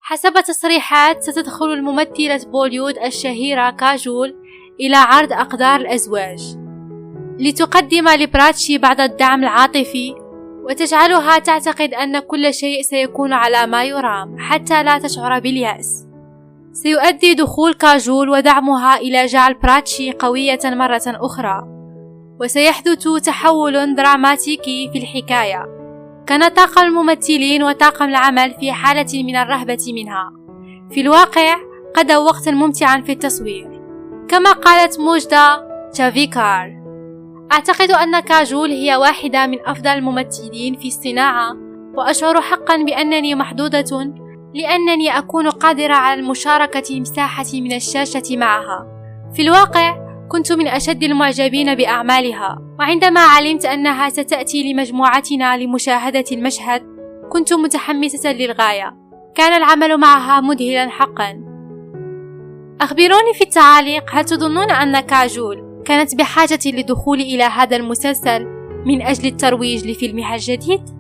حسب تصريحات، ستدخل الممثلة بوليوود الشهيرة كاجول إلى عرض أقدار الأزواج لتقدم لبراتشي بعض الدعم العاطفي، وتجعلها تعتقد أن كل شيء سيكون على ما يرام حتى لا تشعر باليأس. سيؤدي دخول كاجول ودعمها إلى جعل براتشي قوية مرة أخرى، وسيحدث تحول دراماتيكي في الحكاية. كان طاقم الممثلين وطاقم العمل في حالة من الرهبة منها. في الواقع قضوا وقتا ممتعا في التصوير. كما قالت موجدة تشافيكار: أعتقد أن كاجول هي واحدة من أفضل الممثلين في الصناعة، وأشعر حقا بأنني محظوظة لأنني أكون قادرة على المشاركة مساحة من الشاشة معها. في الواقع كنت من أشد المعجبين بأعمالها، وعندما علمت أنها ستأتي لمجموعتنا لمشاهدة المشهد كنت متحمسة للغاية. كان العمل معها مذهلا حقا. أخبروني في التعاليق، هل تظنون أن كاجول كانت بحاجة للدخول إلى هذا المسلسل من أجل الترويج لفيلمها الجديد؟